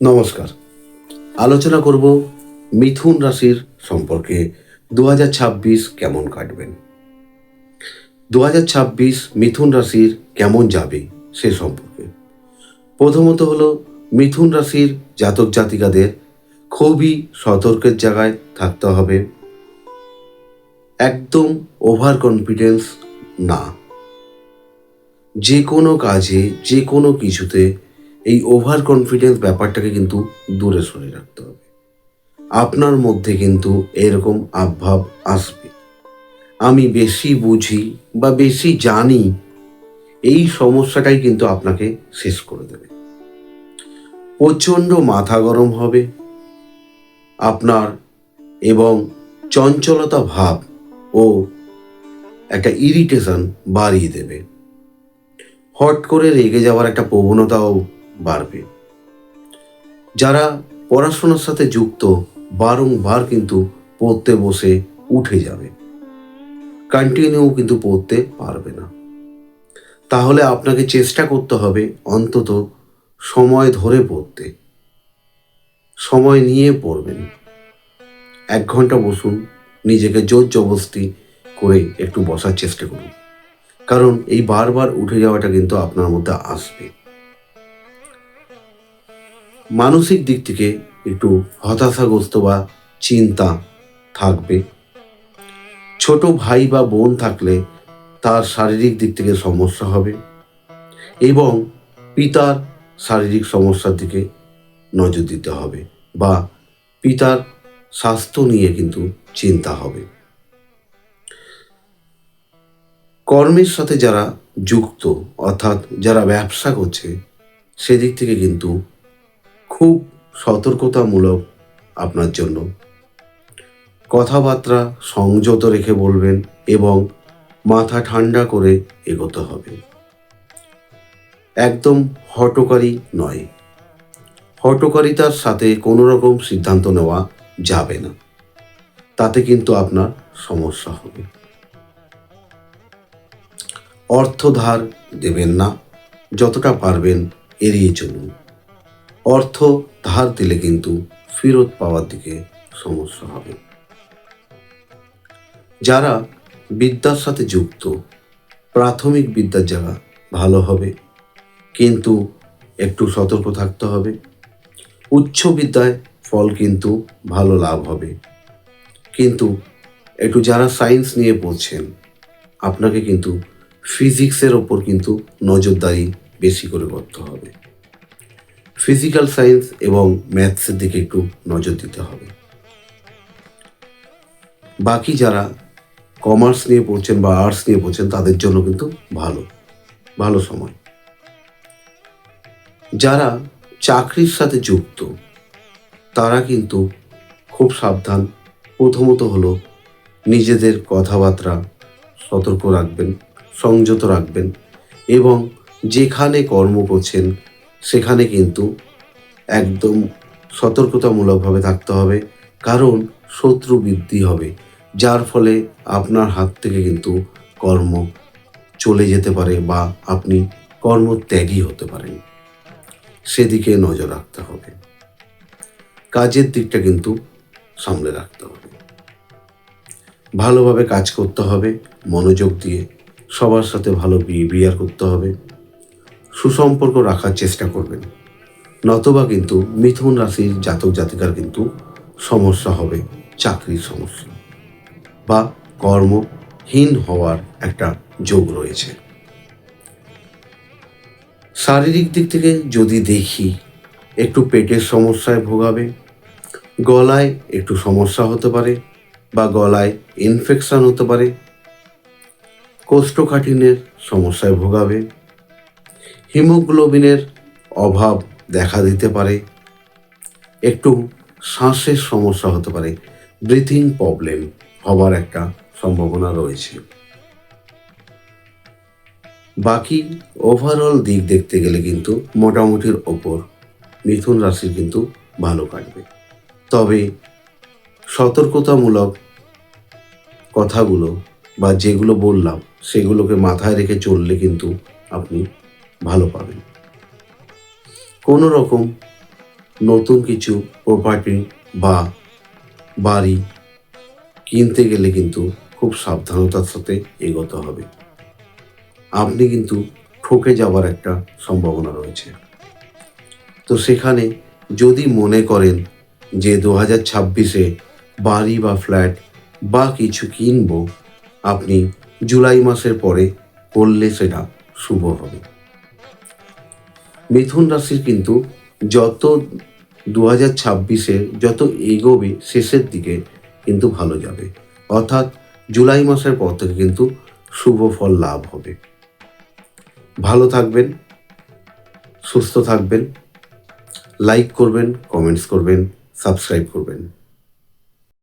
নমস্কার। আলোচনা করব মিথুন রাশির সম্পর্কে 2026 কেমন কাটবেন। 2026 মিথুন রাশির কেমন যাবে সে সম্পর্কে। প্রথমত হলো মিথুন রাশির জাতক জাতিকাদের খুবই সতর্কের জায়গায় থাকতে হবে। একদম ওভার কনফিডেন্স না। যে কোনো কাজে যে কোনো কিছুতে এই ওভার কনফিডেন্স ব্যাপারটাকে কিন্তু দূরে সরে রাখতে হবে। আপনার মধ্যে কিন্তু এরকম আবভাব আসবে, আমি বেশি বুঝি বা বেশি জানি, এই সমস্যাটাই কিন্তু আপনাকে শেষ করে দেবে। প্রচণ্ড মাথা গরম হবে আপনার এবং চঞ্চলতা ভাব ও একটা ইরিটেশন বাড়িয়ে দেবে। হট করে রেগে যাওয়ার একটা প্রবণতাও বাড়বে। যারা পড়াশোনার সাথে যুক্ত বারংবার কিন্তু পড়তে বসে উঠে যাবে, কন্টিনিউ কিন্তু পড়তে পারবে না। তাহলে আপনাকে চেষ্টা করতে হবে অন্তত সময় ধরে পড়তে। সময় নিয়ে পড়বেন। 1 ঘন্টা বসুন, নিজেকে জোর জবরদস্তি করে একটু বসার চেষ্টা করুন, কারণ এই বারবার উঠে যাওয়াটা কিন্তু আপনার মধ্যে আসবে। মানসিক দিক থেকে একটু হতাশাগ্রস্ত বা চিন্তা থাকবে। ছোট ভাই বা বোন থাকলে তার শারীরিক দিক থেকে সমস্যা হবে এবং পিতার শারীরিক সমস্যার দিকে নজর দিতে হবে বা পিতার স্বাস্থ্য নিয়ে কিন্তু চিন্তা হবে। কর্মের সাথে যারা যুক্ত, অর্থাৎ যারা ব্যবসা করছে, সেদিক থেকে কিন্তু খুব সতর্কতামূলক আপনার জন্য। কথাবার্তা সংযত রেখে বলবেন এবং মাথা ঠান্ডা করে এগোতে হবে। একদম হঠকারী নয়। হঠকারিতার সাথে কোনো রকম সিদ্ধান্ত নেওয়া যাবে না, তাতে কিন্তু আপনার সমস্যা হবে। অর্থ ধার দেবেন না, যতটা পারবেন এড়িয়ে চলুন। অর্থ ধার দিলে কিন্তু ফেরত পাওয়ার দিকে সমস্যা হবে। যারা বিদ্যার সাথে যুক্ত, প্রাথমিক বিদ্যার জায়গা ভালো হবে, কিন্তু একটু সতর্ক থাকতে হবে। উচ্চ বিদ্যায় ফল কিন্তু ভালো লাভ হবে, কিন্তু একটু যারা সায়েন্স নিয়ে পড়ছেন, আপনাকে কিন্তু ফিজিক্সের ওপর কিন্তু নজরদারি বেশি করে করতে হবে। ফিজিক্যাল সায়েন্স এবং ম্যাথসের দিকে একটু নজর দিতে হবে। বাকি যারা কমার্স নিয়ে পড়ছেন বা আর্টস নিয়ে পড়ছেন, তাদের জন্য কিন্তু ভালো সময়। যারা চাকরির সাথে যুক্ত, তারা কিন্তু খুব সাবধান। প্রথমত হলো নিজেদের কথাবার্তা সতর্ক রাখবেন, সংযত রাখবেন এবং যেখানে কর্ম করছেন সেখানে কিন্তু একদম সতর্কতামূলকভাবে থাকতে হবে, কারণ শত্রু বৃদ্ধি হবে, যার ফলে আপনার হাত থেকে কিন্তু কর্ম চলে যেতে পারে বা আপনি কর্মত্যাগী হতে পারেন। সেদিকে নজর রাখতে হবে। কাজের দিকটা কিন্তু সামলে রাখতে হবে। ভালোভাবে কাজ করতে হবে, মনোযোগ দিয়ে সবার সাথে ভালো বিহেভিয়ার করতে হবে, সুসম্পর্ক রাখার চেষ্টা করবেন। নতবা কিন্তু মিথুন রাশির জাতক জাতিকার কিন্তু সমস্যা হবে, চাকরির সমস্যা বা কর্মহীন হওয়ার একটা যোগ রয়েছে। শারীরিক দিক থেকে যদি দেখি, একটু পেটের সমস্যায় ভোগাবে, গলায় একটু সমস্যা হতে পারে বা গলায় ইনফেকশন হতে পারে, কোষ্ঠকাঠিন্যের সমস্যায় ভোগাবে, হিমোগ্লোবিনের অভাব দেখা দিতে পারে, একটু শ্বাসের সমস্যা হতে পারে, ব্রিথিং প্রবলেম হবার একটা সম্ভাবনা রয়েছে। বাকি ওভারঅল দিক দেখতে গেলে কিন্তু মোটামুটির ওপর মিথুন রাশির কিন্তু ভালো কাটবে। তবে সতর্কতামূলক কথাগুলো বা যেগুলো বললাম সেগুলোকে মাথায় রেখে চললে কিন্তু আপনি ভালো পাবেন। কোনো রকম নতুন কিছু প্রপার্টি বা বাড়ি কিনতে গেলে কিন্তু খুব সাবধানতার সাথে এগোতে হবে। আপনি কিন্তু ঠকে যাওয়ার একটা সম্ভাবনা রয়েছে। তো সেখানে যদি মনে করেন যে 2026-এ বাড়ি বা ফ্ল্যাট বা কিছু কিনবো, আপনি জুলাই মাসের পরে করলে সেটা শুভ হবে। মিথুন রাশির কিন্তু যত 2026-এ যত এগোবে শেষের দিকে কিন্তু ভালো যাবে, অর্থাৎ জুলাই মাসের পর থেকে কিন্তু শুভ ফল লাভ হবে। ভালো থাকবেন, সুস্থ থাকবেন, লাইক করবেন, কমেন্টস করবেন, সাবস্ক্রাইব করবেন।